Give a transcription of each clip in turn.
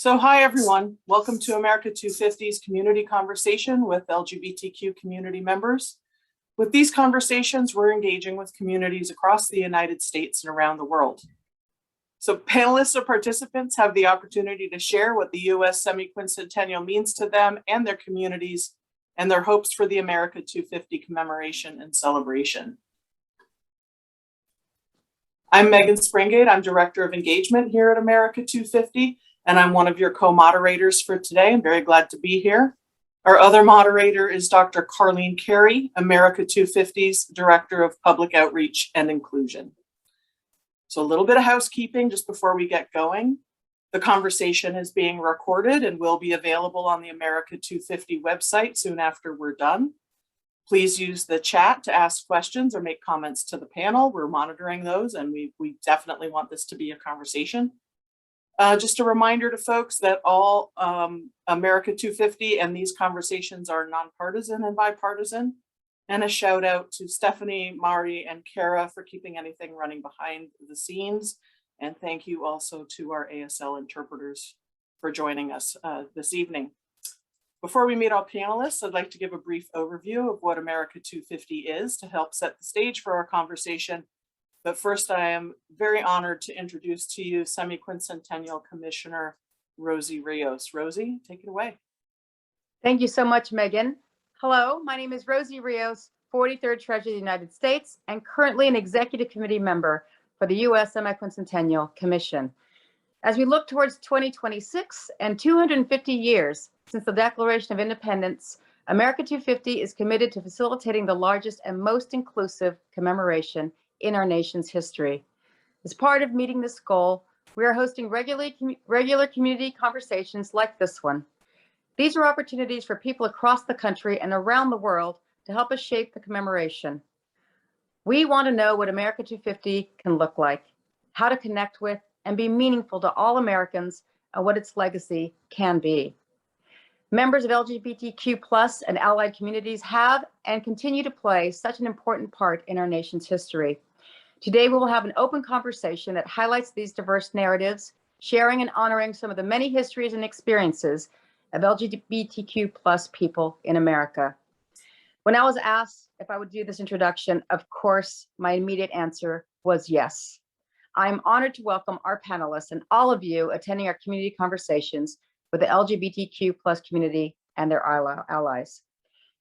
So hi, everyone. Welcome to America250's community conversation with LGBTQ community members. With these conversations, we're engaging with communities across the United States and around the world. So panelists or participants have the opportunity to share what the US semi-quincentennial means to them and their communities and their hopes for the America250 commemoration and celebration. I'm Megan Springate. I'm Director of Engagement here at America250, and I'm one of your co-moderators for today. I'm very glad to be here. Our other moderator is Dr. Carleen Carey, America250's Director of Public Outreach and Inclusion. So a little bit of housekeeping just before we get going. The conversation is being recorded and will be available on the America250 website soon after we're done. Please use the chat to ask questions or make comments to the panel. We're monitoring those, and we definitely want this to be a conversation. Just a reminder to folks that all America250 and these conversations are nonpartisan and bipartisan. And a shout out to Stephanie, Mari, and Kara for keeping anything running behind the scenes. And thank you also to our ASL interpreters for joining us this evening. Before we meet our panelists, I'd like to give a brief overview of what America250 is to help set the stage for our conversation. But first, I am very honored to introduce to you Semi-Quincentennial Commissioner Rosie Rios. Rosie, take it away. Thank you so much, Megan. Hello, my name is Rosie Rios, 43rd Treasurer of the United States, and currently an Executive Committee member for the U.S. Semi-Quincentennial Commission. As we look towards 2026 and 250 years since the Declaration of Independence, America250 is committed to facilitating the largest and most inclusive commemoration in our nation's history. As part of meeting this goal, we are hosting regular community conversations like this one. These are opportunities for people across the country and around the world to help us shape the commemoration. We want to know what America250 can look like, how to connect with and be meaningful to all Americans, and what its legacy can be. Members of LGBTQ+ and allied communities have and continue to play such an important part in our nation's history. Today, we will have an open conversation that highlights these diverse narratives, sharing and honoring some of the many histories and experiences of LGBTQ+ people in America. When I was asked if I would do this introduction, of course, my immediate answer was yes. I'm honored to welcome our panelists and all of you attending our community conversations with the LGBTQ+ community and their allies.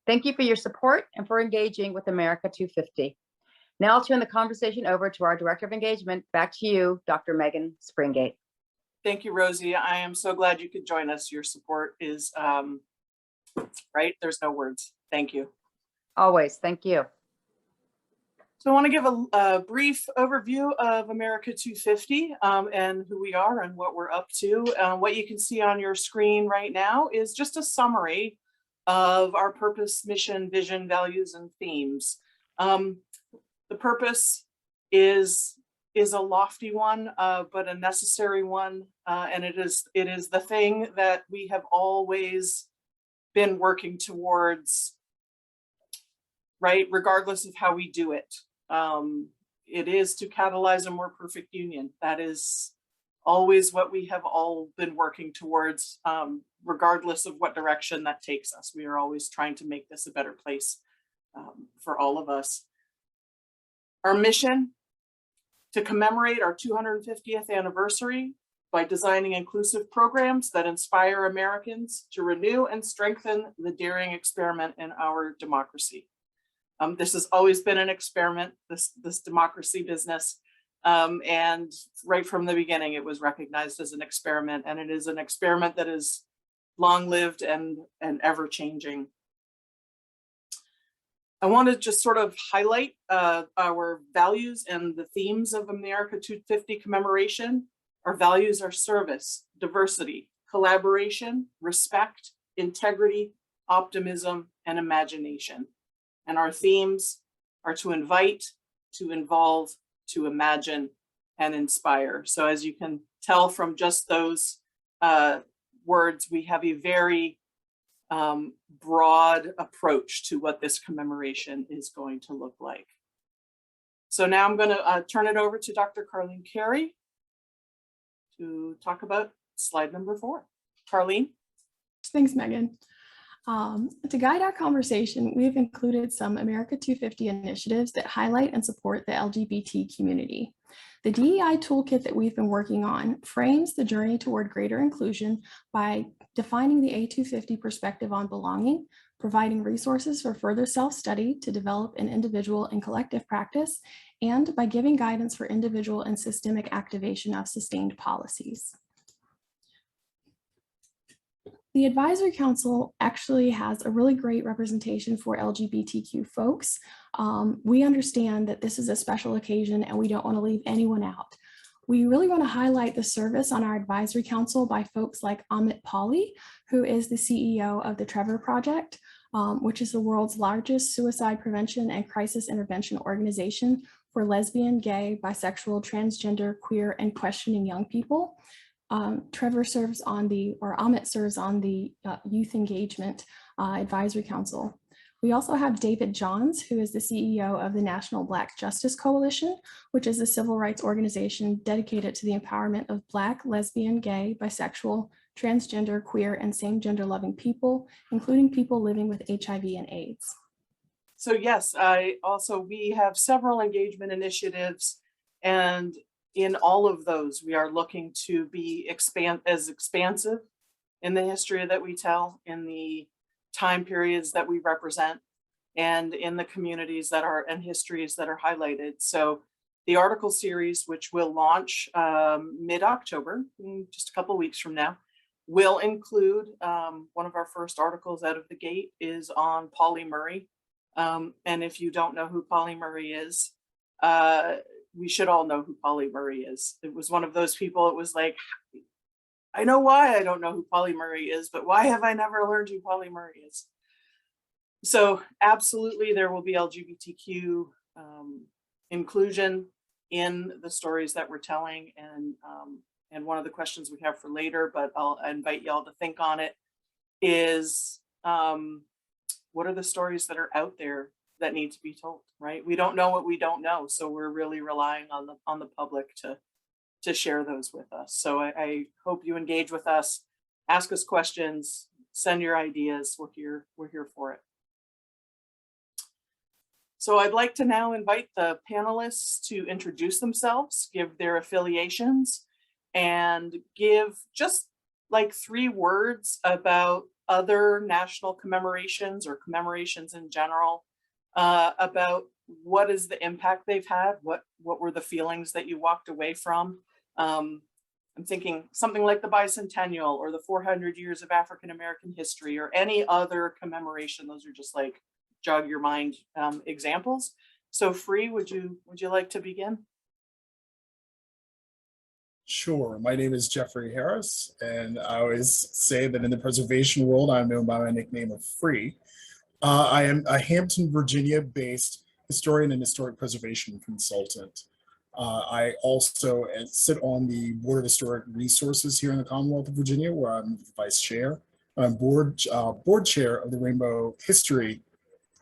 Thank you for your support and for engaging with America250. Now I'll turn the conversation over to our Director of Engagement. Back to you, Dr. Megan Springate. Thank you, Rosie. I am so glad you could join us. Your support is, right? There's no words. Thank you. Always. Thank you. So I want to give a brief overview of America250 and who we are and what we're up to. What you can see on your screen right now is just a summary of our purpose, mission, vision, values, and themes. The purpose is a lofty one, but a necessary one, and it is the thing that we have always been working towards, right? Regardless of how we do it. It is to catalyze a more perfect union. That is always what we have all been working towards, regardless of what direction that takes us. We are always trying to make this a better place for all of us. Our mission: to commemorate our 250th anniversary by designing inclusive programs that inspire Americans to renew and strengthen the daring experiment in our democracy. This has always been an experiment, this democracy business. And right from the beginning, it was recognized as an experiment, and it is an experiment that is long-lived and ever changing. I want to just sort of highlight our values and the themes of America250 commemoration. Our values are service, diversity, collaboration, respect, integrity, optimism, and imagination. And our themes are to invite, to involve, to imagine, and inspire. So as you can tell from just those words, we have a very broad approach to what this commemoration is going to look like. So now I'm going to turn it over to Dr. Carleen Carey to talk about slide number 4. Carlene? Thanks, Megan. To guide our conversation, we have included some America250 initiatives that highlight and support the LGBT community. The DEI toolkit that we've been working on frames the journey toward greater inclusion by defining the A250 perspective on belonging, providing resources for further self-study to develop an individual and collective practice, and by giving guidance for individual and systemic activation of sustained policies. The Advisory Council actually has a really great representation for LGBTQ folks. We understand that this is a special occasion and we don't want to leave anyone out. We really want to highlight the service on our Advisory Council by folks like Amit Pali, who is the CEO of the Trevor Project, which is the world's largest suicide prevention and crisis intervention organization for lesbian, gay, bisexual, transgender, queer, and questioning young people. Trevor serves on the, or Amit serves on the Youth Engagement Advisory Council. We also have David Johns, who is the CEO of the National Black Justice Coalition, which is a civil rights organization dedicated to the empowerment of Black, lesbian, gay, bisexual, transgender, queer, and same gender loving people, including people living with HIV and AIDS. So yes, we have several engagement initiatives, and in all of those, we are looking to be expansive in the history that we tell, in the time periods that we represent, and in the communities that are and histories that are highlighted. So the article series, which will launch mid-October, just a couple of weeks from now, will include one of our first articles out of the gate is on Pauli Murray. And if you don't know who Pauli Murray is, we should all know who Pauli Murray is. It was one of those people, it was like, I know why I don't know who Pauli Murray is, but why have I never learned who Pauli Murray is? So absolutely, there will be LGBTQ inclusion in the stories that we're telling. And one of the questions we have for later, but I'll invite y'all to think on it, is what are the stories that are out there that need to be told, right? We don't know what we don't know. So we're really relying on the public to share those with us. So I hope you engage with us, ask us questions, send your ideas. We're here for it. So I'd like to now invite the panelists to introduce themselves, give their affiliations, and give just like 3 words about other national commemorations or commemorations in general, about what is the impact they've had, what were the feelings that you walked away from. I'm thinking something like the bicentennial or the 400 years of African American history or any other commemoration. Those are just like jog your mind examples. So Free, would you like to begin? Sure. My name is Jeffrey Harris, and I always say that in the preservation world, I'm known by my nickname of Free. I am a Hampton, Virginia-based historian and historic preservation consultant. I also sit on the Board of Historic Resources here in the Commonwealth of Virginia, where I'm the vice chair. I'm board chair of the Rainbow History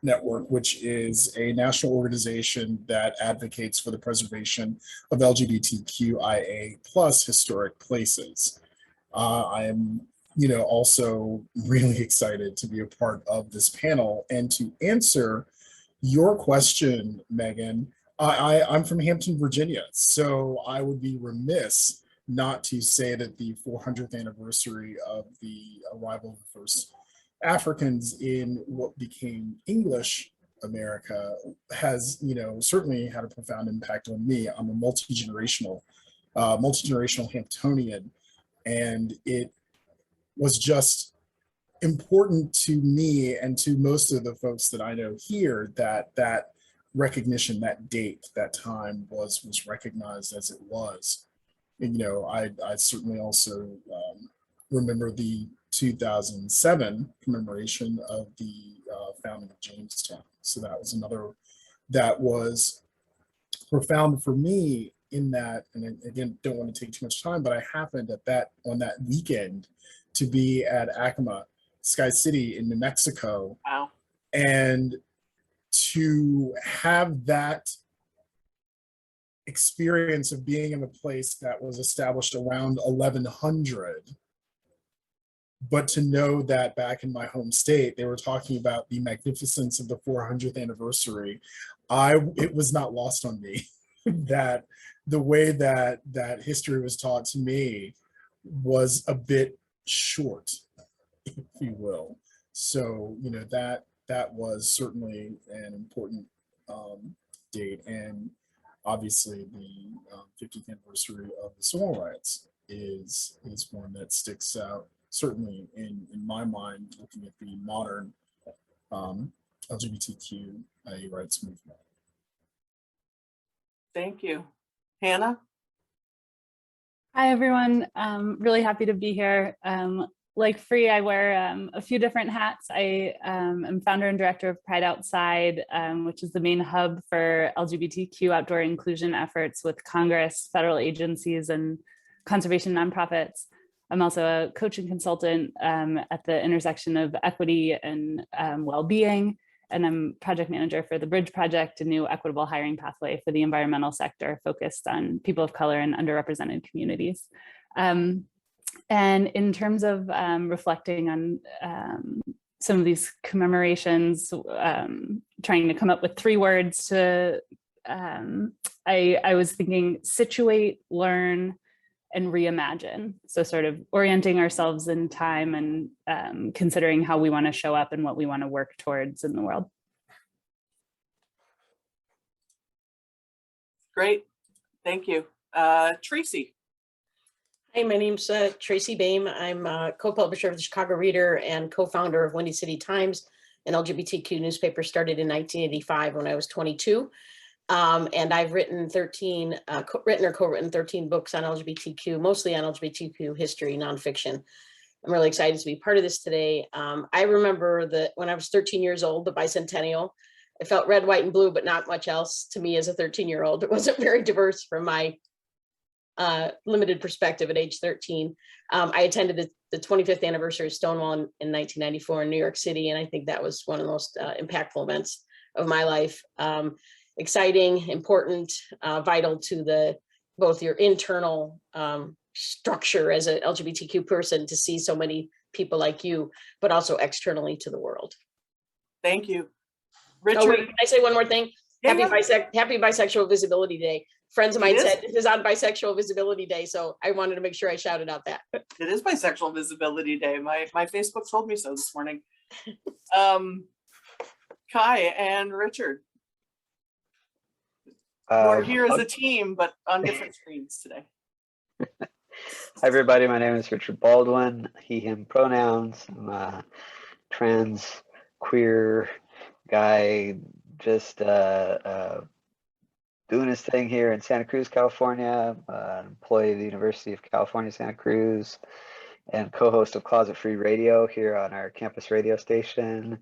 Network, which is a national organization that advocates for the preservation of LGBTQIA+ historic places. I am, also really excited to be a part of this panel and to answer your question, Megan. I'm from Hampton, Virginia, so I would be remiss not to say that the 400th anniversary of the arrival of the first Africans in what became English America has, certainly had a profound impact on me. I'm a multi-generational Hamptonian, and it was just important to me and to most of the folks that I know here that recognition, that date, that time was recognized as it was. And, I certainly also remember the 2007 commemoration of the founding of Jamestown. So that was another that was profound for me in that, and again, don't want to take too much time, but I happened on that weekend to be at Acoma, Sky City in New Mexico. Wow. And to have that experience of being in a place that was established around 1100. But to know that back in my home state, they were talking about the magnificence of the 400th anniversary, it was not lost on me that the way that history was taught to me was a bit short, if you will. So, you know, that was certainly an important date. And obviously the 50th anniversary of the civil rights is one that sticks out, certainly in my mind, looking at the modern LGBTQ rights movement. Thank you. Hannah? Hi, everyone. Really happy to be here. Like Free, I wear a few different hats. I am founder and director of Pride Outside, which is the main hub for LGBTQ outdoor inclusion efforts with Congress, federal agencies, and conservation nonprofits. I'm also a coach and consultant at the intersection of equity and well-being, and I'm project manager for the Bridge Project, a new equitable hiring pathway for the environmental sector focused on people of color and underrepresented communities. And in terms of reflecting on some of these commemorations, trying to come up with 3 words to, I was thinking situate, learn, and reimagine. So sort of orienting ourselves in time and considering how we want to show up and what we want to work towards in the world. Great, thank you. Tracy. Hi, my name's Tracy Baim. I'm a co-publisher of the Chicago Reader and co-founder of Windy City Times, an LGBTQ newspaper started in 1985 when I was 22. And I've written or co-written 13 books on LGBTQ, mostly on LGBTQ history, nonfiction. I'm really excited to be part of this today. I remember that when I was 13 years old, the bicentennial, I felt red, white, and blue, but not much else to me as a 13-year-old. It wasn't very diverse from my limited perspective at age 13. I attended the 25th anniversary of Stonewall in 1994 in New York City, and I think that was one of the most impactful events of my life. Exciting, important, vital to both your internal structure as an LGBTQ person to see so many people like you, but also externally to the world. Thank you. Richard? Oh, wait, can I say one more thing? Yeah, Happy Bisexual Visibility Day. Friends of mine said this is on Bisexual Visibility Day, so I wanted to make sure I shouted out that. It is Bisexual Visibility Day. My Facebook told me so this morning. Kai and Richard. We're here as a team, but on different screens today. Hi, everybody. My name is Richard Baldwin, he, him pronouns. I'm a trans, queer guy, just doing his thing here in Santa Cruz, California, an employee of the University of California, Santa Cruz, and co-host of Closet Free Radio here on our campus radio station,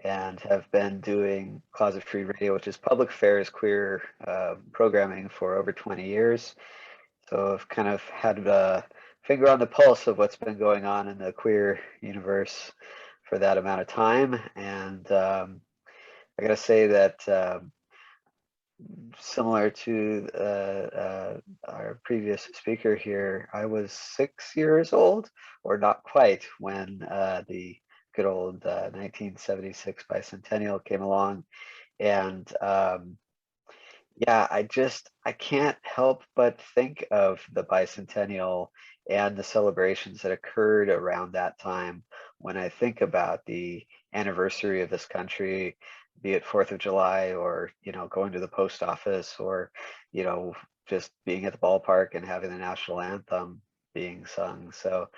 and have been doing Closet Free Radio, which is public affairs queer programming for over 20 years. So I've kind of had a finger on the pulse of what's been going on in the queer universe for that amount of time. And I gotta say that similar to our previous speaker here, I was 6 years old, or not quite, when the good old 1976 bicentennial came along. And yeah, I can't help but think of the bicentennial and the celebrations that occurred around that time when I think about the anniversary of this country, be it 4th of July, or, you know, going to the post office, or, you know, just being at the ballpark and having the national anthem being sung. So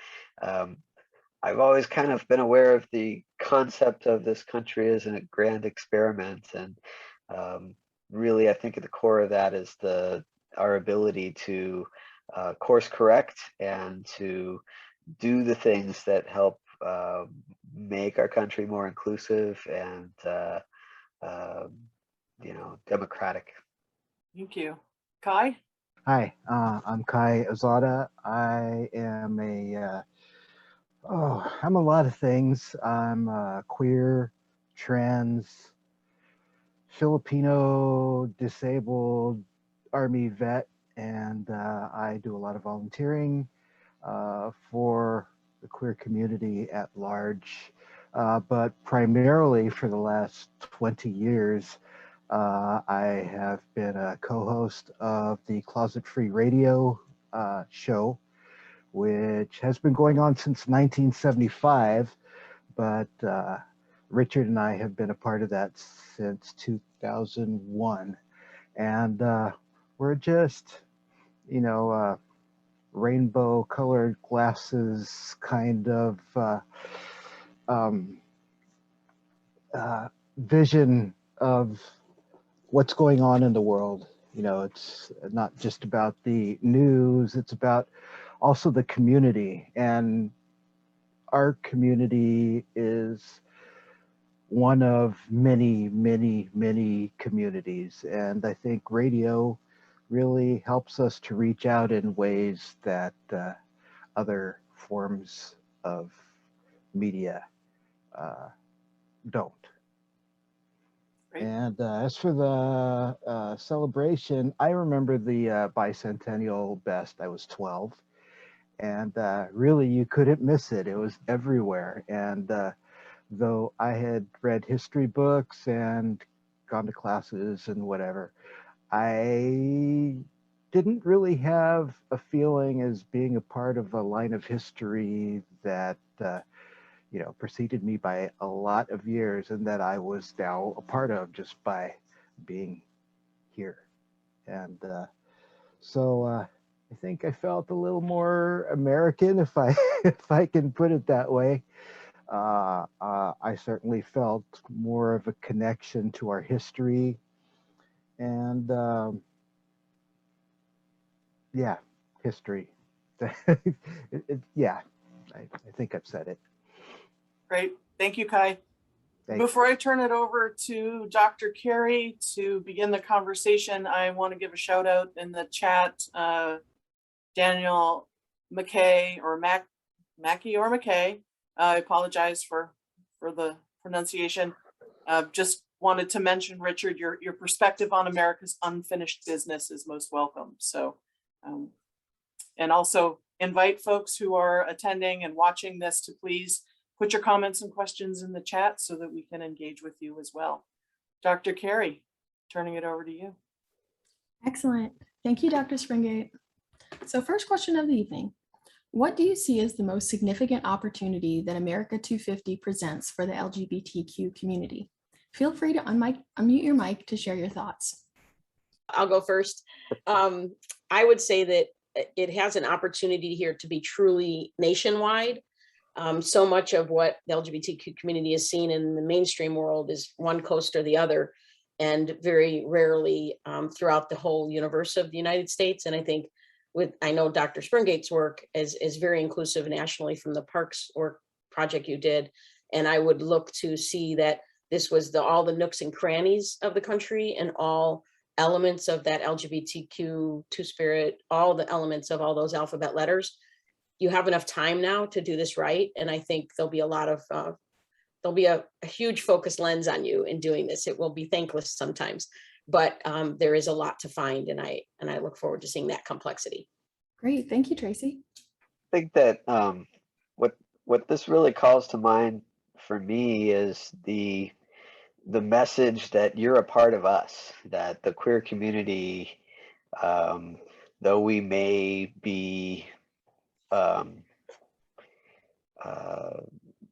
I've always kind of been aware of the concept of this country as a grand experiment. And really, I think at the core of that is our ability to course correct and to do the things that help make our country more inclusive and you know, democratic. Thank you. Kai? Hi, I'm Kai Azada. I am I'm a lot of things. I'm queer, trans, Filipino, disabled, Army vet, and I do a lot of volunteering for the queer community at large. But primarily for the last 20 years, I have been a co-host of the Closet Free Radio show, which has been going on since 1975, but Richard and I have been a part of that since 2001. And we're just, you know, rainbow colored glasses kind of vision of what's going on in the world. You know, it's not just about the news, it's about also the community. And our community is one of many, many, many communities. And I think radio really helps us to reach out in ways that other forms of media don't. Great. And as for the celebration, I remember the bicentennial best. I was 12, and really you couldn't miss it. It was everywhere. And though I had read history books and gone to classes and whatever, I didn't really have a feeling as being a part of a line of history that you know, preceded me by a lot of years, and that I was now a part of just by being here. And so I think I felt a little more American, if I if I can put it that way. I certainly felt more of a connection to our history, and yeah, history. Yeah, I think I've said it. Great. Thank you, Kai. Thanks. Before I turn it over to Dr. Carey to begin the conversation, I want to give a shout out in the chat. Daniel McKay or Mackey or McKay. I apologize for the pronunciation. Just wanted to mention, Richard, your perspective on America's unfinished business is most welcome. So, and also invite folks who are attending and watching this to please put your comments and questions in the chat so that we can engage with you as well. Dr. Carey, turning it over to you. Excellent. Thank you, Dr. Springate. So first question of the evening. What do you see as the most significant opportunity that America250 presents for the LGBTQ community? Feel free to unmute your mic to share your thoughts. I'll go first. I would say that it has an opportunity here to be truly nationwide. So much of what the LGBTQ community is seen in the mainstream world is one coast or the other, and very rarely throughout the whole universe of the United States. And I think I know Dr. Springate's work is very inclusive nationally from the Parks work project you did. And I would look to see that this was all the nooks and crannies of the country and all elements of that LGBTQ two-spirit, all the elements of all those alphabet letters. You have enough time now to do this right. And I think there'll be a lot of, there'll be a huge focus lens on you in doing this. It will be thankless sometimes, but there is a lot to find. And I look forward to seeing that complexity. Great, thank you, Tracy. I think that what this really calls to mind for me is the message that you're a part of us, that the queer community, though we may be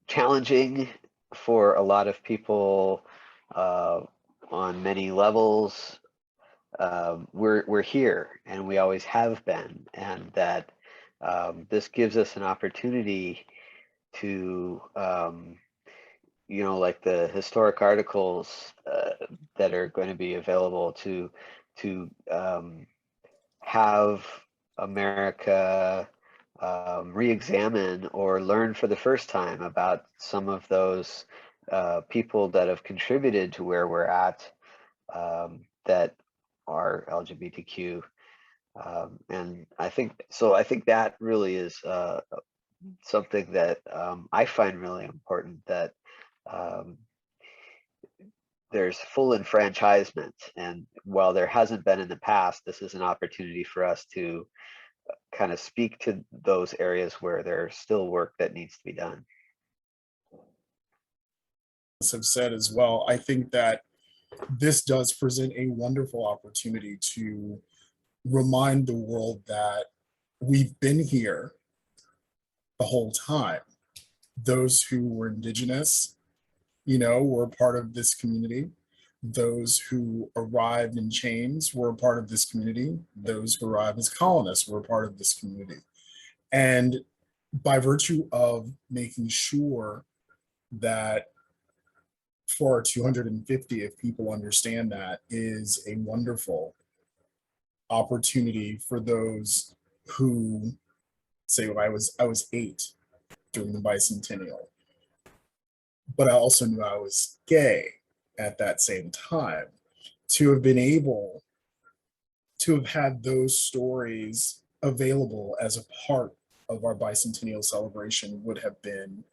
challenging for a lot of people on many levels, we're here and we always have been, and that this gives us an opportunity to you know, like the historic articles that are going to be available to have America re-examine or learn for the first time about some of those people that have contributed to where we're at, that are LGBTQ. And I think that really is something that I find really important, that there's full enfranchisement. And while there hasn't been in the past, this is an opportunity for us to kind of speak to those areas where there's still work that needs to be done. Have said as well, I think that this does present a wonderful opportunity to remind the world that we've been here the whole time. Those who were indigenous, were a part of this community. Those who arrived in chains were a part of this community. Those who arrived as colonists were a part of this community. And by virtue of making sure that for our 250, if people understand that, is a wonderful opportunity for those who say, well, I was 8 during the bicentennial, but I also knew I was gay at that same time. To have been able to have had those stories available as a part of our bicentennial celebration would have been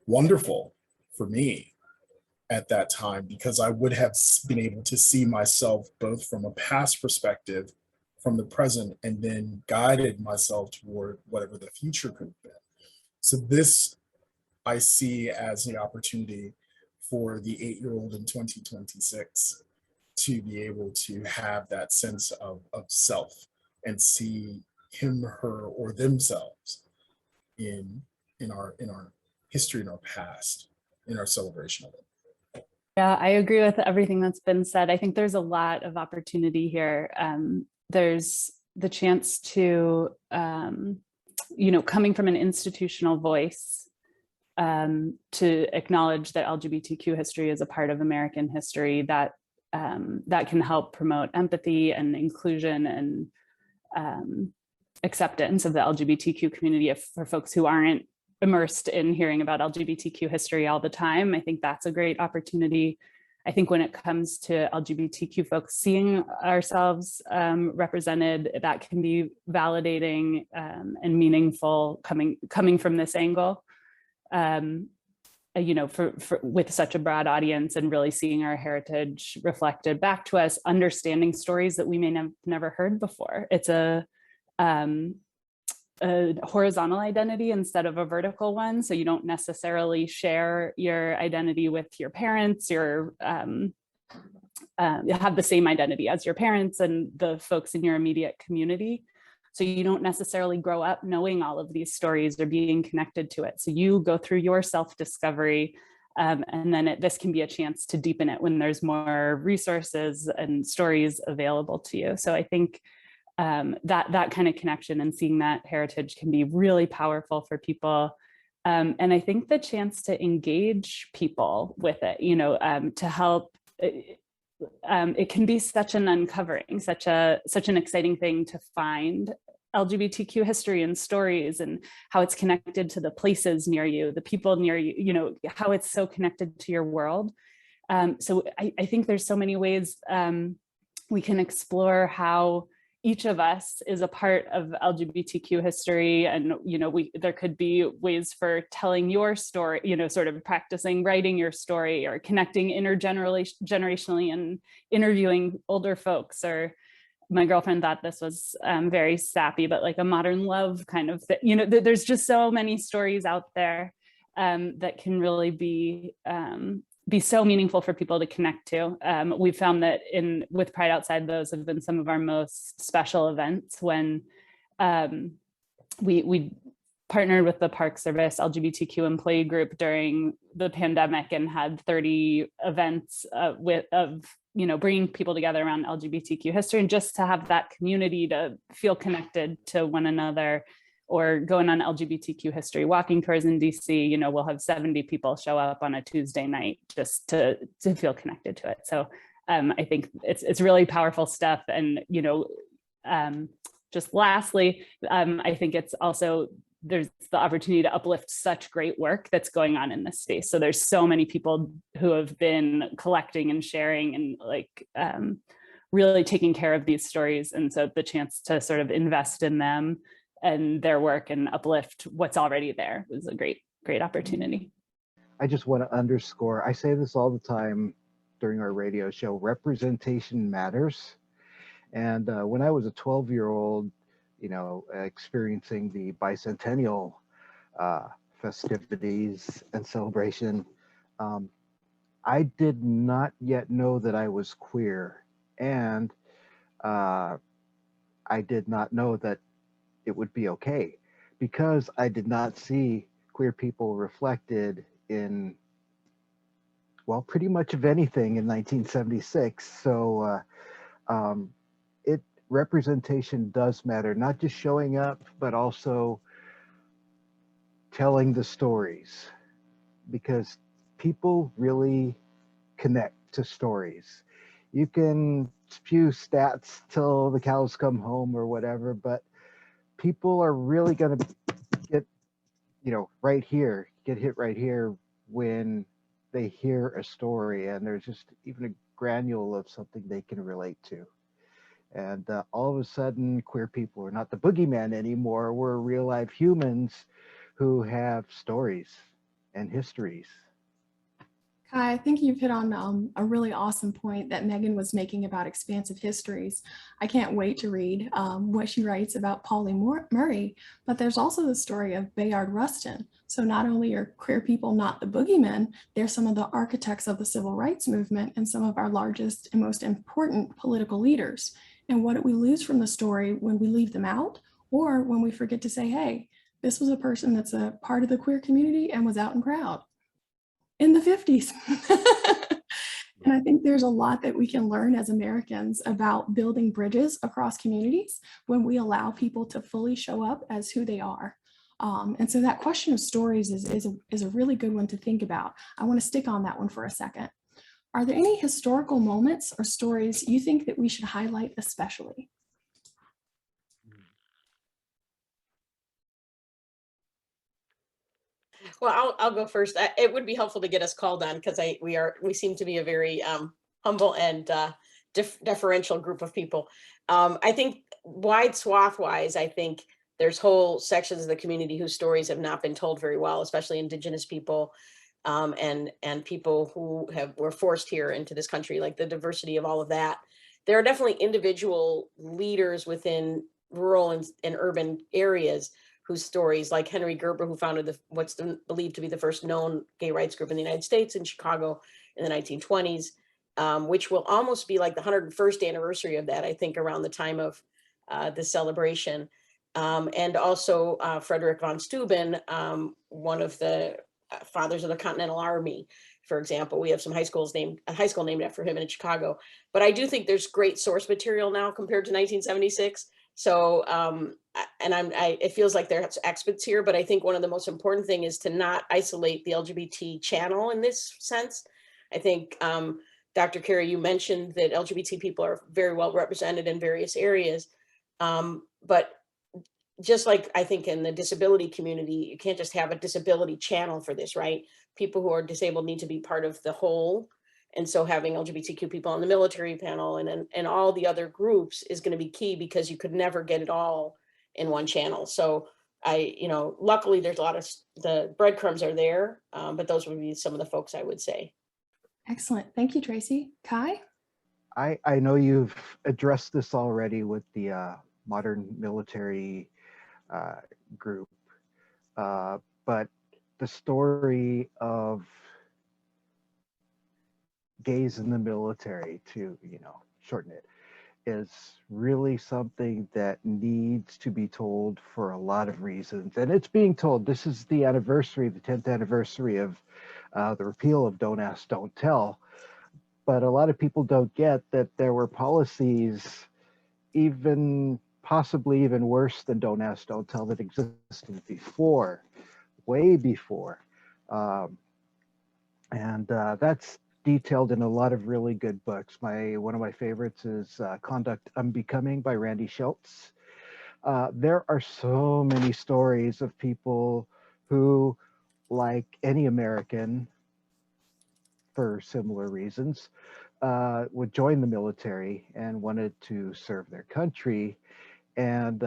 wonderful for me at that time, because I would have been able to see myself both from a past perspective, from the present, and then guided myself toward whatever the future could have been. So this I see as the opportunity for the 8-year-old in 2026 to be able to have that sense of self and see him, her, or themselves in our history, in our past, in our celebration of it. Yeah, I agree with everything that's been said. I think there's a lot of opportunity here. There's the chance to, coming from an institutional voice, to acknowledge that LGBTQ history is a part of American history, that that can help promote empathy and inclusion and acceptance of the LGBTQ community for folks who aren't immersed in hearing about LGBTQ history all the time. I think that's a great opportunity. I think when it comes to LGBTQ folks seeing ourselves represented, that can be validating and meaningful coming from this angle. With such a broad audience, and really seeing our heritage reflected back to us, understanding stories that we may have never heard before. It's a horizontal identity instead of a vertical one. So you don't necessarily share your identity with your parents, you have the same identity as your parents and the folks in your immediate community. So you don't necessarily grow up knowing all of these stories or being connected to it. So you go through your self-discovery, and then this can be a chance to deepen it when there's more resources and stories available to you. So I think that kind of connection and seeing that heritage can be really powerful for people. And I think the chance to engage people with it, to help, it can be such an uncovering, such an exciting thing to find LGBTQ history and stories, and how it's connected to the places near you, the people near you, how it's so connected to your world. So I think there's so many ways we can explore how each of us is a part of LGBTQ history. And, there could be ways for telling your story, sort of practicing writing your story, or connecting intergenerationally and interviewing older folks. Or my girlfriend thought this was very sappy, but like a modern love kind of thing. There's just so many stories out there that can really be so meaningful for people to connect to. We've found that with Pride Outside, those have been some of our most special events when we partnered with the Park Service LGBTQ employee group during the pandemic and had 30 events of bringing people together around LGBTQ history, and just to have that community to feel connected to one another. Or going on LGBTQ history walking tours in DC, we'll have 70 people show up on a Tuesday night just to feel connected to it. So I think it's really powerful stuff. And, just lastly, I think it's also, there's the opportunity to uplift such great work that's going on in this space. So there's so many people who have been collecting and sharing and really taking care of these stories. And so the chance to sort of invest in them and their work and uplift what's already there was a great opportunity. I just want to underscore, I say this all the time during our radio show, representation matters. And when I was a 12-year-old, you know, experiencing the bicentennial festivities and celebration, I did not yet know that I was queer. And I did not know that it would be okay, because I did not see queer people reflected in, well, pretty much of anything in 1976. So representation does matter, not just showing up, but also telling the stories, because people really connect to stories. You can spew stats till the cows come home or whatever, but people are really going to get, you know, get hit right here when they hear a story, and there's just even a granule of something they can relate to. And all of a sudden, queer people are not the boogeyman anymore. We're real life humans who have stories and histories. Kai, I think you've hit on a really awesome point that Megan was making about expansive histories. I can't wait to read what she writes about Polly Murray, but there's also the story of Bayard Rustin. So not only are queer people not the boogeymen, they're some of the architects of the civil rights movement and some of our largest and most important political leaders. And what do we lose from the story when we leave them out, or when we forget to say, hey, this was a person that's a part of the queer community and was out and proud in the 50s. And I think there's a lot that we can learn as Americans about building bridges across communities when we allow people to fully show up as who they are. And so that question of stories is a really good one to think about. I want to stick on that one for a second. Are there any historical moments or stories you think that we should highlight especially? Well, I'll go first. It would be helpful to get us called on, because we seem to be a very humble and deferential group of people. I think wide swath wise, I think there's whole sections of the community whose stories have not been told very well, especially Indigenous people and people who were forced here into this country, like the diversity of all of that. There are definitely individual leaders within rural and urban areas whose stories, like Henry Gerber, who founded what's believed to be the first known gay rights group in the United States in Chicago in the 1920s, which will almost be like the 101st anniversary of that, I think, around the time of the celebration. And also Frederick von Steuben, one of the fathers of the Continental Army, for example. We have some a high school named after him in Chicago. But I do think there's great source material now compared to 1976. So, it feels like there's experts here, but I think one of the most important thing is to not isolate the LGBT channel in this sense. I think, Dr. Carey, you mentioned that LGBT people are very well represented in various areas. But just like I think in the disability community, you can't just have a disability channel for this, right? People who are disabled need to be part of the whole. And so having LGBTQ people on the military panel and all the other groups is going to be key, because you could never get it all in one channel. So luckily there's a lot of the breadcrumbs are there, but those would be some of the folks I would say. Excellent. Thank you, Tracy. Kai? I know you've addressed this already with the modern military group, but the story of gays in the military, to shorten it, is really something that needs to be told for a lot of reasons, and it's being told. This is the 10th anniversary of the repeal of Don't Ask, Don't Tell, but a lot of people don't get that there were policies possibly even worse than Don't Ask, Don't Tell that existed before, way before, and that's detailed in a lot of really good books. One of my favorites is Conduct Unbecoming by Randy Schultz. There are so many stories of people who, like any American, for similar reasons, would join the military and wanted to serve their country. And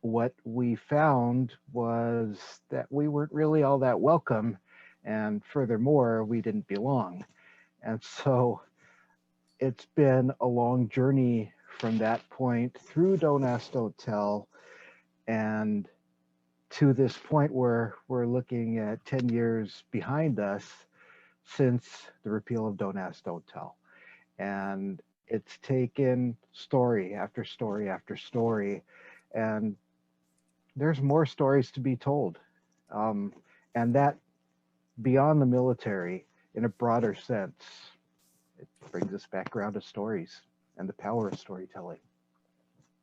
what we found was that we weren't really all that welcome. And furthermore, we didn't belong. And so it's been a long journey from that point through Don't Ask, Don't Tell, and to this point where we're looking at 10 years behind us since the repeal of Don't Ask, Don't Tell. And it's taken story after story after story, and there's more stories to be told. And that beyond the military, in a broader sense, it brings us back around to stories and the power of storytelling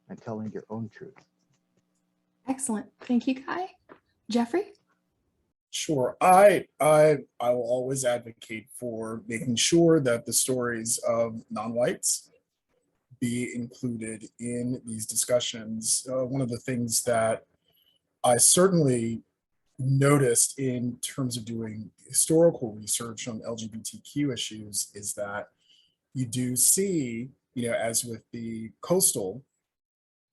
and telling your own truth. Excellent. Thank you, Kai. Jeffrey? Sure. I will always advocate for making sure that the stories of non-whites be included in these discussions. One of the things that I certainly noticed in terms of doing historical research on LGBTQ issues is that you do see, as with the coastal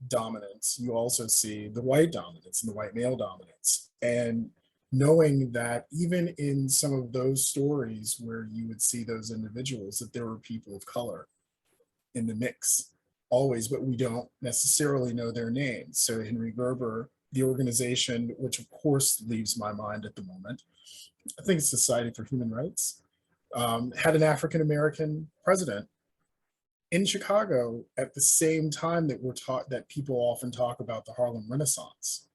dominance, you also see the white dominance and the white male dominance. And knowing that even in some of those stories where you would see those individuals, that there were people of color in the mix always, but we don't necessarily know their names. So Henry Gerber, the organization, which of course leaves my mind at the moment, I think it's Society for Human Rights, had an African-American president in Chicago at the same time that that people often talk about the Harlem Renaissance.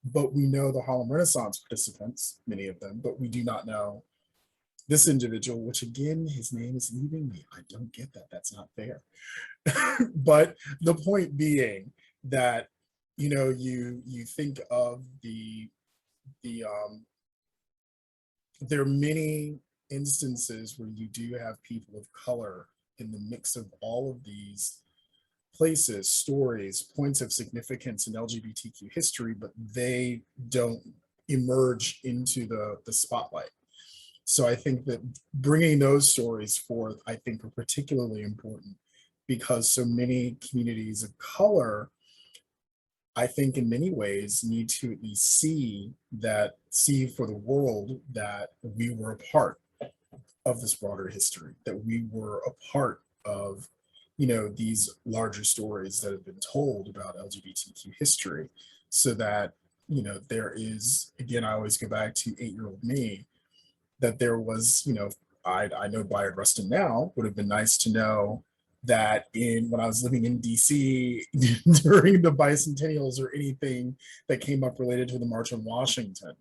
But we know the Harlem Renaissance participants, many of them, but we do not know this individual, which again, his name is leaving me. I don't get that. That's not fair. But the point being that, you think of there are many instances where you do have people of color in the mix of all of these places, stories, points of significance in LGBTQ history, but they don't emerge into the spotlight. So I think that bringing those stories forth, I think, are particularly important because so many communities of color, I think in many ways, need to at least see for the world that we were a part of this broader history, that we were a part of, these larger stories that have been told about LGBTQ history, so that, there is, again, I always go back to 8-year-old me, that there was, I know Bayard Rustin now, would have been nice to know that when I was living in DC during the bicentennials or anything that came up related to the March on Washington.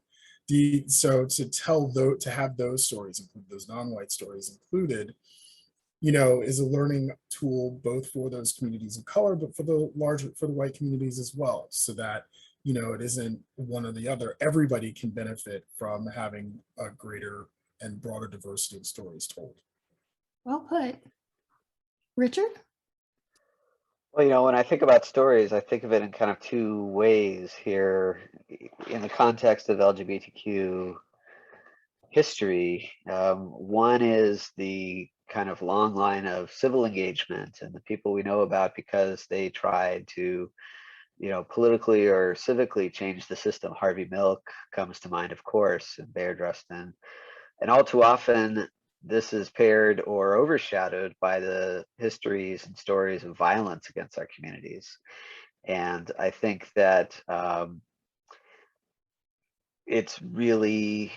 So to have those stories, those non-white stories included, is a learning tool both for those communities of color, but for the white communities as well, so that, it isn't one or the other. Everybody can benefit from having a greater and broader diversity of stories told. Well put. Richard? Well, when I think about stories, I think of it in kind of two ways here. In the context of LGBTQ history, one is the kind of long line of civil engagement and the people we know about because they tried to, politically or civically change the system. Harvey Milk comes to mind, of course, and Bayard Rustin. And all too often, this is paired or overshadowed by the histories and stories of violence against our communities. And I think that it's really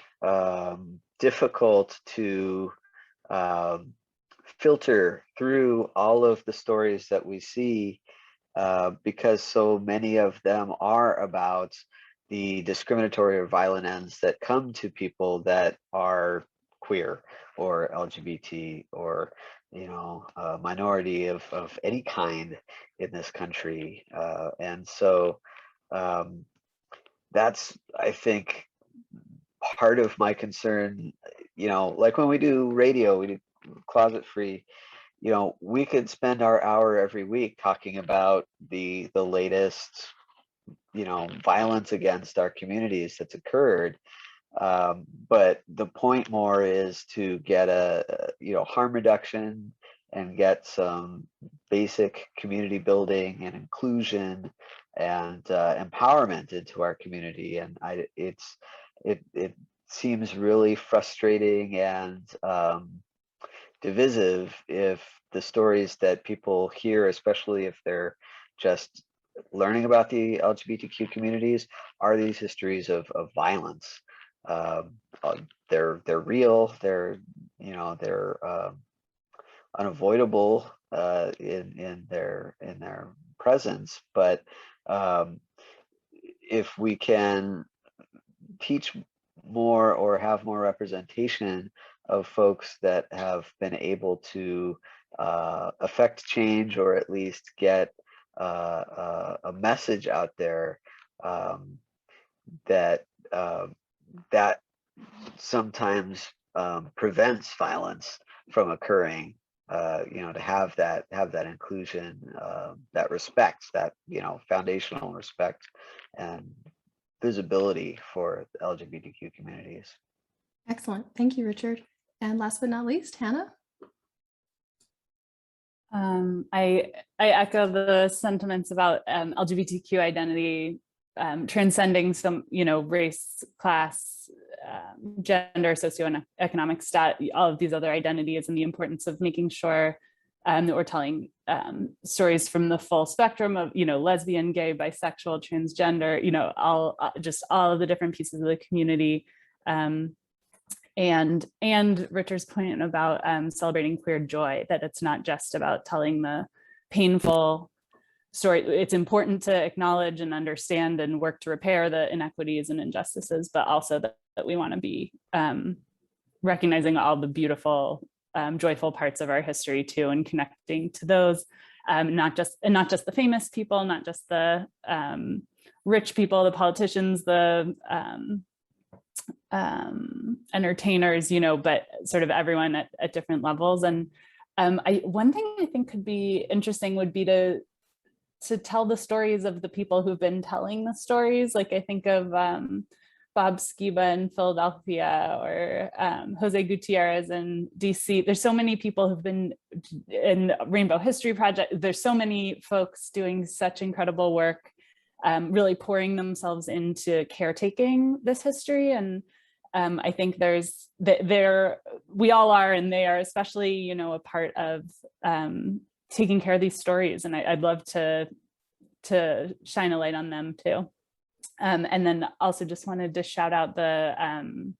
difficult to filter through all of the stories that we see because so many of them are about the discriminatory or violent ends that come to people that are queer or LGBT or a minority of any kind in this country, and so that's, I think, part of my concern. Like when we do radio, we do Closet Free, we could spend our hour every week talking about the latest violence against our communities that's occurred. But the point more is to get a harm reduction and get some basic community building and inclusion and empowerment into our community. And it seems really frustrating and divisive if the stories that people hear, especially if they're just learning about the LGBTQ communities, are these histories of violence. They're real. They're unavoidable in their presence. But if we can teach more or have more representation of folks that have been able to affect change, or at least get a message out there, that that sometimes prevents violence from occurring. To have that inclusion, that respect, that foundational respect and visibility for the LGBTQ communities. Excellent. Thank you, Richard. And last but not least, Hannah. I echo the sentiments about LGBTQ identity transcending some, race, class, gender, socioeconomic stat, all of these other identities, and the importance of making sure that we're telling stories from the full spectrum of, lesbian, gay, bisexual, transgender, all of the different pieces of the community. And Richard's point about celebrating queer joy, that it's not just about telling the painful story. It's important to acknowledge and understand and work to repair the inequities and injustices, but also that we want to be recognizing all the beautiful, joyful parts of our history too, and connecting to those, not just the famous people, not just the rich people, the politicians, the entertainers, but sort of everyone at different levels. And one thing I think could be interesting would be to tell the stories of the people who've been telling the stories. Like I think of Bob Skiba in Philadelphia, or Jose Gutierrez in DC. There's so many people who've been in Rainbow History Project. There's so many folks doing such incredible work, really pouring themselves into caretaking this history. And I think we all are, and they are especially, a part of taking care of these stories. And I'd love to shine a light on them too. And then also just wanted to shout out the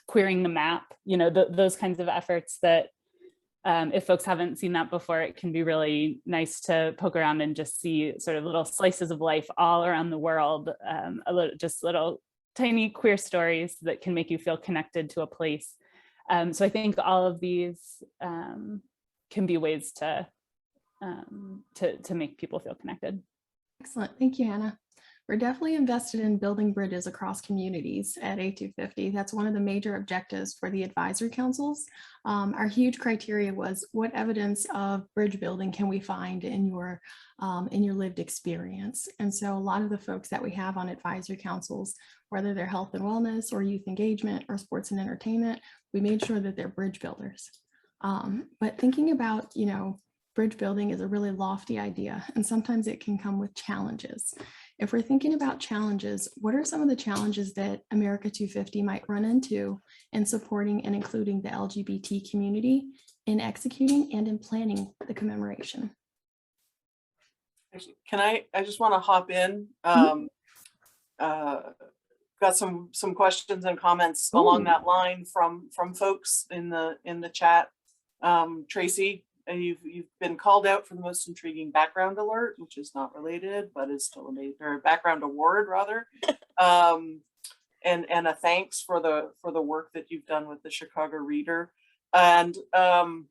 Queering the Map, those kinds of efforts that if folks haven't seen that before, it can be really nice to poke around and just see sort of little slices of life all around the world, little tiny queer stories that can make you feel connected to a place. So I think all of these can be ways to make people feel connected. Excellent. Thank you, Hannah. We're definitely invested in building bridges across communities at A250. That's one of the major objectives for the advisory councils. Our huge criteria was, what evidence of bridge building can we find in your lived experience? And so a lot of the folks that we have on advisory councils, whether they're health and wellness or youth engagement or sports and entertainment, we made sure that they're bridge builders. But thinking about, bridge building is a really lofty idea, and sometimes it can come with challenges. If we're thinking about challenges, what are some of the challenges that America250 might run into in supporting and including the LGBT community in executing and in planning the commemoration? I just want to hop in. Got some questions and comments along that line from folks in the chat. Tracy, you've been called out for the most intriguing background alert, which is not related, but is still a background award rather. And a thanks for the work that you've done with the Chicago Reader. And I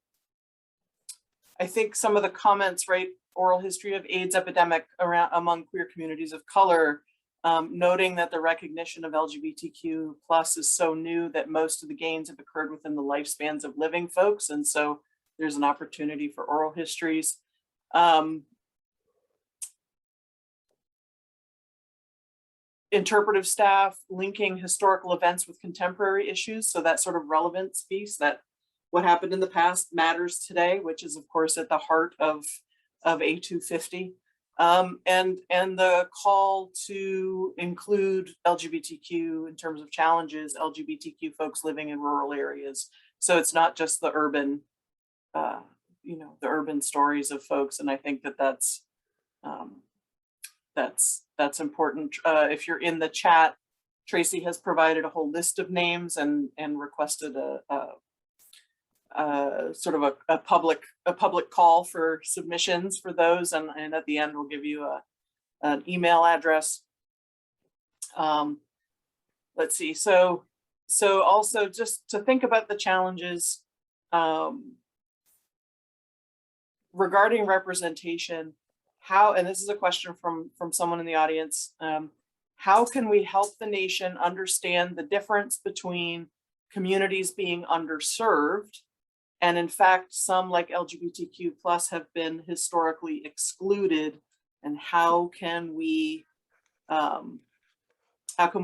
think some of the comments, right? Oral history of AIDS epidemic among queer communities of color, noting that the recognition of LGBTQ plus is so new that most of the gains have occurred within the lifespans of living folks. And so there's an opportunity for oral histories. Interpretive staff linking historical events with contemporary issues. So that sort of relevance piece, that what happened in the past matters today, which is of course at the heart of A250. And the call to include LGBTQ in terms of challenges, LGBTQ folks living in rural areas. So it's not just the urban you know, the urban stories of folks. And I think that that's important. If you're in the chat, Tracy has provided a whole list of names and requested sort of a public call for submissions for those, and at the end we'll give you an email address. Let's see. So also just to think about the challenges regarding representation. How, and this is a question from someone in the audience, how can we help the nation understand the difference between communities being underserved, and in fact, some like LGBTQ plus have been historically excluded, and how can we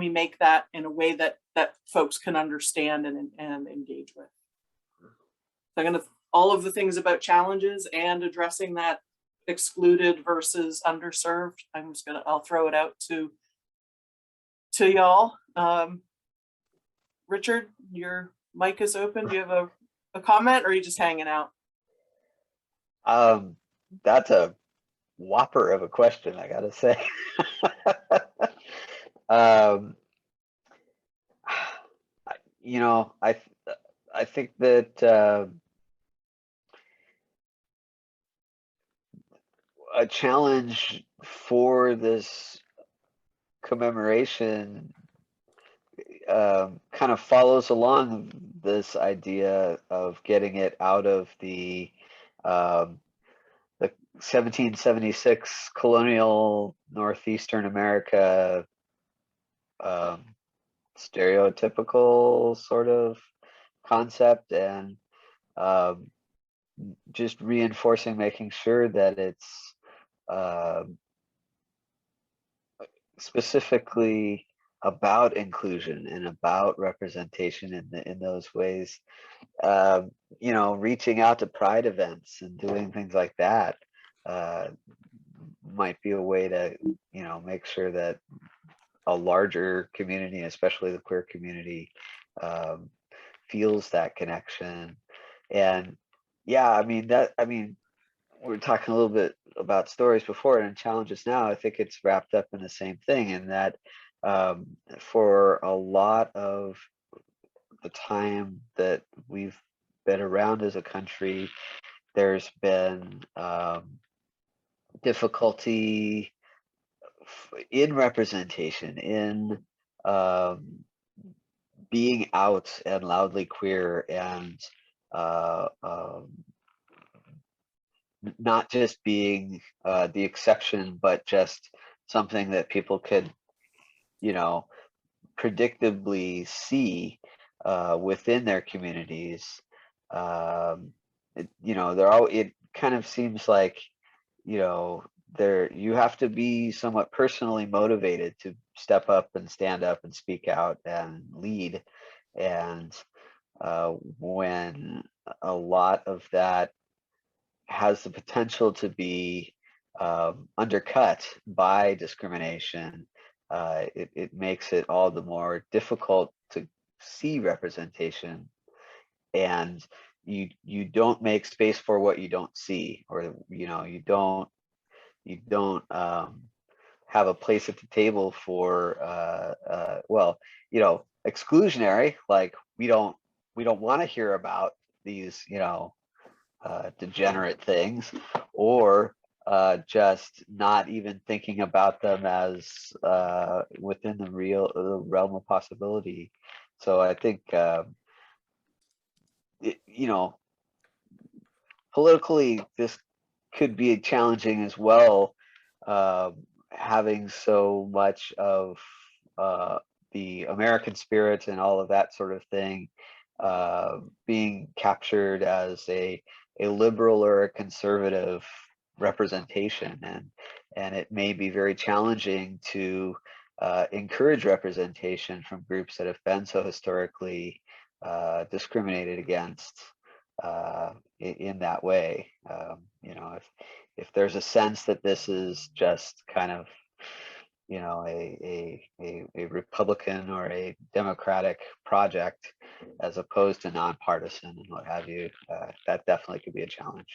make that in a way that folks can understand and engage with? So I'm going to, all of the things about challenges and addressing that excluded versus underserved, I'll throw it out to y'all. Richard, your mic is open. Do you have a comment, or are you just hanging out? That's a whopper of a question, I gotta say. You know, I think that a challenge for this commemoration kind of follows along this idea of getting it out of the 1776 colonial Northeastern America stereotypical sort of concept, and just reinforcing, making sure that it's specifically about inclusion and about representation in those ways. You know, reaching out to pride events and doing things like that might be a way to, you know, make sure that a larger community, especially the queer community, feels that connection. And yeah, I mean, we were talking a little bit about stories before and challenges now. I think it's wrapped up in the same thing, in that for a lot of the time that we've been around as a country, there's been difficulty in representation, in being out and loudly queer, and not just being the exception, but just something that people could, you know, predictably see within their communities. You know, it kind of seems like, you know, you have to be somewhat personally motivated to step up and stand up and speak out and lead. And when a lot of that has the potential to be undercut by discrimination, it makes it all the more difficult to see representation. And you don't make space for what you don't see, or, you know, you don't have a place at the table for well, you know, exclusionary, like we don't want to hear about these, you know, degenerate things, or just not even thinking about them as within the realm of possibility. So I think you know, politically this could be challenging as well, having so much of the American spirit and all of that sort of thing being captured as a liberal or a conservative representation, and it may be very challenging to encourage representation from groups that have been so historically discriminated against in that way. You know, if there's a sense that this is just kind of, you know, a Republican or a Democratic project as opposed to nonpartisan and what have you, that definitely could be a challenge.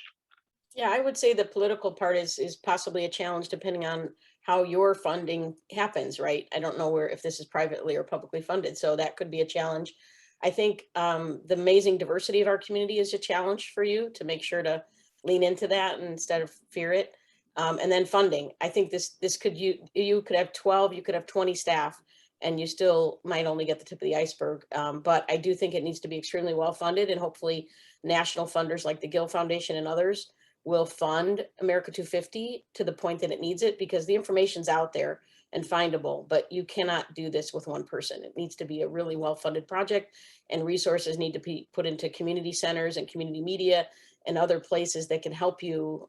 Yeah, I would say the political part is possibly a challenge depending on how your funding happens, right? I don't know if this is privately or publicly funded, so that could be a challenge. I think the amazing diversity of our community is a challenge for you to make sure to lean into that instead of fear it. And then funding. I think this could you could have 12, you could have 20 staff, and you still might only get the tip of the iceberg. But I do think it needs to be extremely well funded, and hopefully national funders like the Gill Foundation and others will fund America 250 to the point that it needs it, because the information's out there and findable, but you cannot do this with one person. It needs to be a really well-funded project, and resources need to be put into community centers and community media and other places that can help you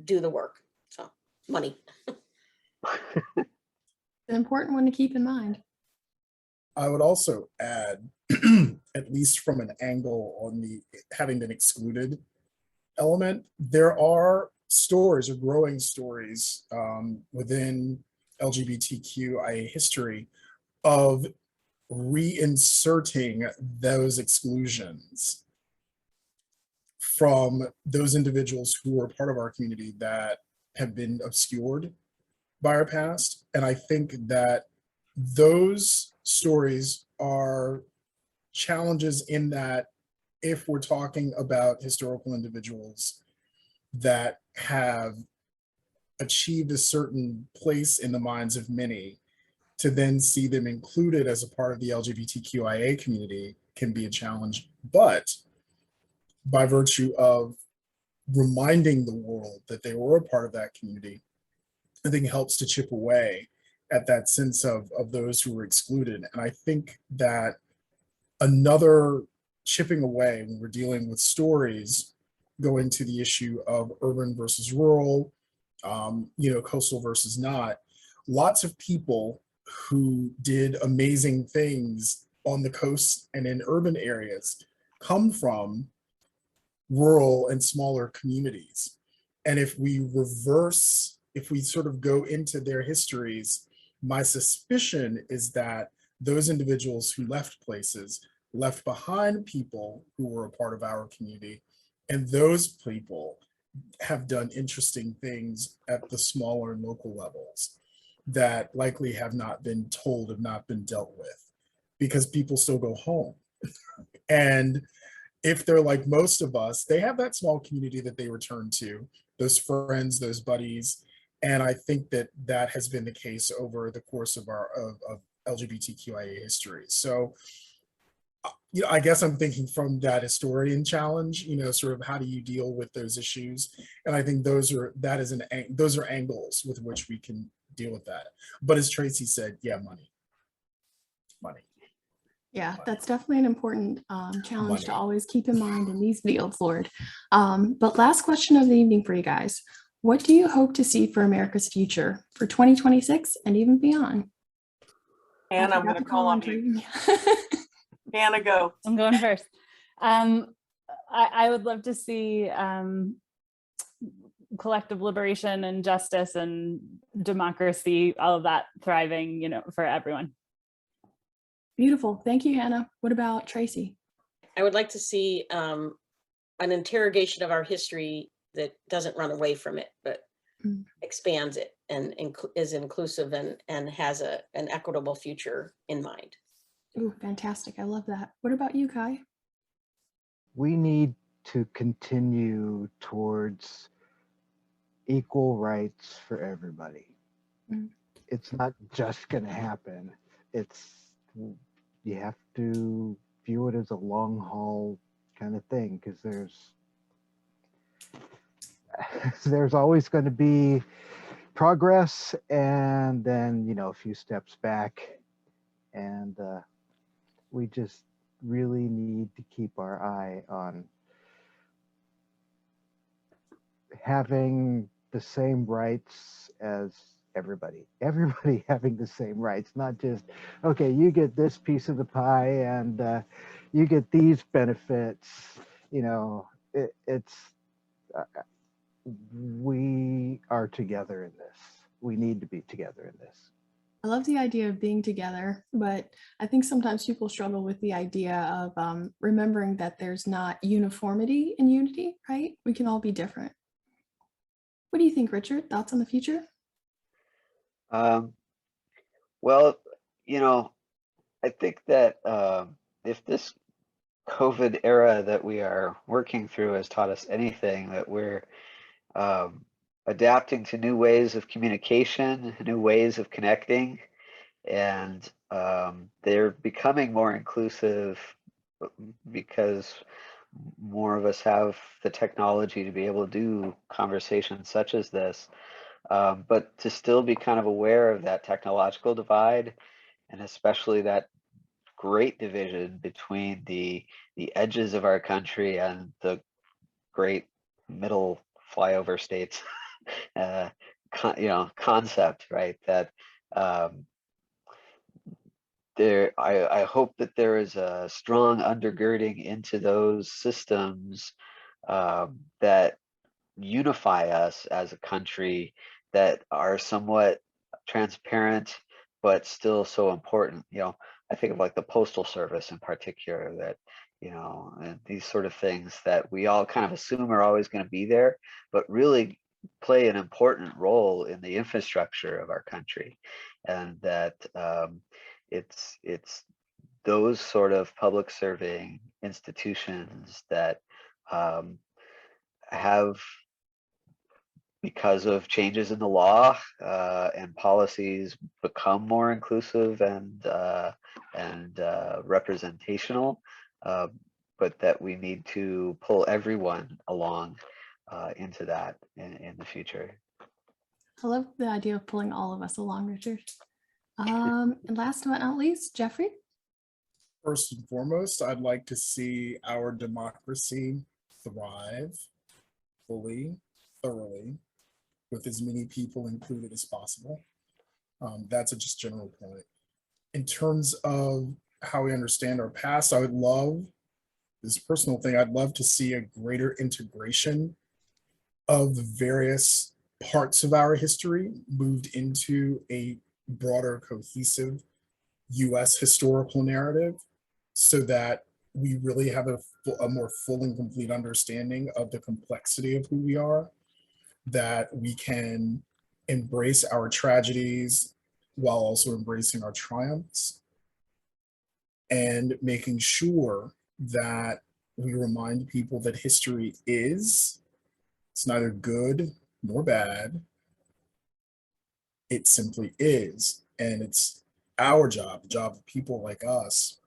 do the work. So money. An important one to keep in mind. I would also add, at least from an angle on the having been excluded element, there are stories or growing stories within LGBTQIA history of reinserting those exclusions from those individuals who were part of our community that have been obscured by our past. And I think that those stories are challenges in that if we're talking about historical individuals that have achieved a certain place in the minds of many, to then see them included as a part of the LGBTQIA community can be a challenge. But by virtue of reminding the world that they were a part of that community, I think helps to chip away at that sense of those who were excluded. And I think that another chipping away when we're dealing with stories going to the issue of urban versus rural, coastal versus not, lots of people who did amazing things on the coast and in urban areas come from rural and smaller communities. And if we sort of go into their histories, my suspicion is that those individuals who left places left behind people who were a part of our community, and those people have done interesting things at the smaller and local levels that likely have not been told, have not been dealt with, because people still go home. And if they're like most of us, they have that small community that they return to, those friends, those buddies. And I think that that has been the case over the course of of LGBTQIA history. So, I guess I'm thinking from that historian challenge, sort of how do you deal with those issues? And I think those are angles with which we can deal with that. But as Tracy said, yeah, money. Yeah, that's definitely an important challenge to Money. always keep in mind in these fields, Lord. But last question of the evening for you guys. What do you hope to see for America's future for 2026 and even beyond? And I'm going to call on you. Hannah, go. I'm going first. I would love to see collective liberation and justice and democracy, all of that thriving, for everyone. Beautiful. Thank you, Hannah. What about Tracy? I would like to see an interrogation of our history that doesn't run away from it, but expands it and is inclusive and has an equitable future in mind. Ooh, fantastic. I love that. What about you, Kai? We need to continue towards equal rights for everybody. It's not just going to happen. You have to view it as a long haul kind of thing, because there's always going to be progress and then, a few steps back. And we just really need to keep our eye on having the same rights as everybody having the same rights, not just, okay, you get this piece of the pie and you get these benefits. We are together in this. We need to be together in this. I love the idea of being together, but I think sometimes people struggle with the idea of remembering that there's not uniformity in unity, right? We can all be different. What do you think, Richard? Thoughts on the future? Well, you know, I think that if this COVID era that we are working through has taught us anything, that we're adapting to new ways of communication, new ways of connecting, and they're becoming more inclusive because more of us have the technology to be able to do conversations such as this. But to still be kind of aware of that technological divide, and especially that great division between the edges of our country and the great middle flyover states, concept, right? That I hope that there is a strong undergirding into those systems that unify us as a country, that are somewhat transparent but still so important. I think of like the postal service in particular, that and these sort of things that we all kind of assume are always going to be there, but really play an important role in the infrastructure of our country. And that it's those sort of public serving institutions that have, because of changes in the law and policies, become more inclusive and representational, but that we need to pull everyone along into that in the future. I love the idea of pulling all of us along, Richard. And last but not least, Jeffrey. First and foremost, I'd like to see our democracy thrive fully, thoroughly, with as many people included as possible. That's a just general point. In terms of how we understand our past, I would love, this personal thing, I'd love to see a greater integration of the various parts of our history moved into a broader, cohesive US historical narrative, so that we really have a more full and complete understanding of the complexity of who we are, that we can embrace our tragedies while also embracing our triumphs, and making sure that we remind people that history it's neither good nor bad. It simply is. And it's our job, the job of people like us,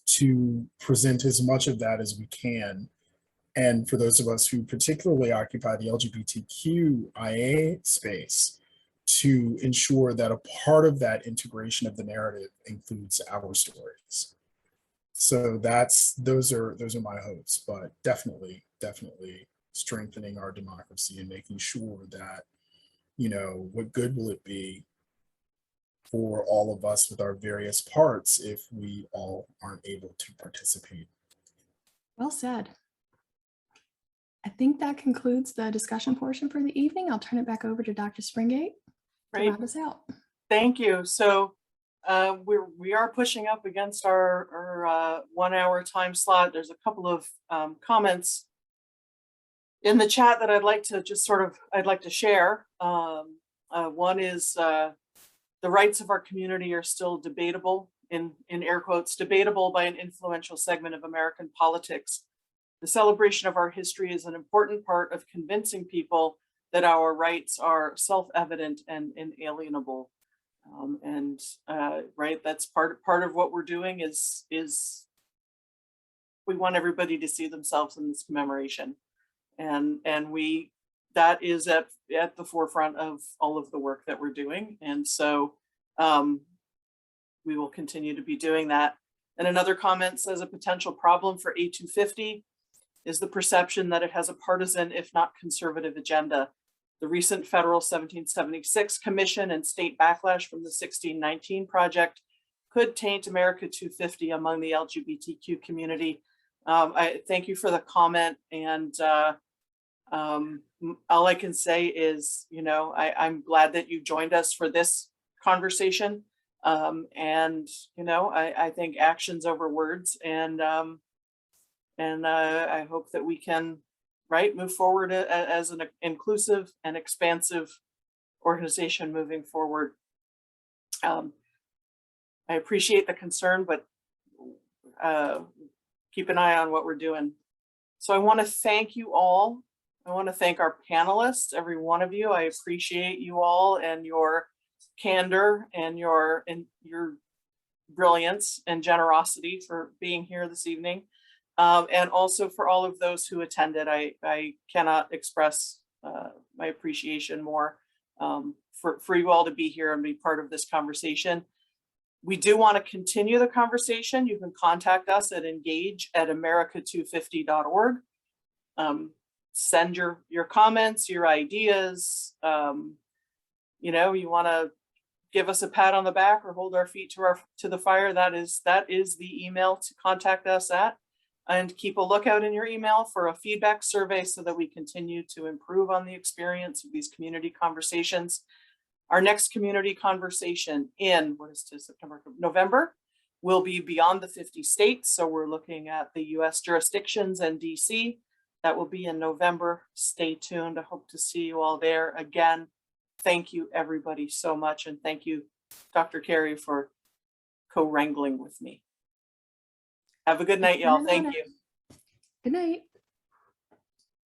to present as much of that as we can. And for those of us who particularly occupy the LGBTQIA space, to ensure that a part of that integration of the narrative includes our stories. So those are my hopes, but definitely strengthening our democracy and making sure that, what good will it be for all of us with our various parts if we all aren't able to participate. Well said. I think that concludes the discussion portion for the evening. I'll turn it back over to Dr. Springate to Great. wrap us out. Thank you. So we are pushing up against our 1 hour time slot. There's a couple of comments in the chat that I'd like to share. One is the rights of our community are still debatable, in air quotes, debatable by an influential segment of American politics. The celebration of our history is an important part of convincing people that our rights are self-evident and inalienable. Right, that's part of what we're doing is we want everybody to see themselves in this commemoration, and that is at the forefront of all of the work that we're doing. And so we will continue to be doing that. And another comment says a potential problem for A250 is the perception that it has a partisan, if not conservative, agenda. The recent federal 1776 commission and state backlash from the 1619 project could taint America250 among the LGBTQ community. I thank you for the comment, and all I can say is, I'm glad that you joined us for this conversation. And, you know, I think actions over words, and I hope that we can, right, move forward as an inclusive and expansive organization moving forward. I appreciate the concern, but keep an eye on what we're doing. So I want to thank you all. I want to thank our panelists, every one of you. I appreciate you all and your candor and your brilliance and generosity for being here this evening. And also for all of those who attended. I cannot express my appreciation more for you all to be here and be part of this conversation. We do want to continue the conversation. You can contact us at engage@america250.org. Send your comments, your ideas. You know, you want to give us a pat on the back or hold our feet to the fire. That is the email to contact us at. And keep a lookout in your email for a feedback survey so that we continue to improve on the experience of these community conversations. Our next community conversation in, November, will be beyond the 50 states. So we're looking at the US jurisdictions and DC. That will be in November. Stay tuned. I hope to see you all there. Again, thank you everybody so much. And thank you, Dr. Carey, for co-wrangling with me. Have a good night, y'all. Thank you. Good night.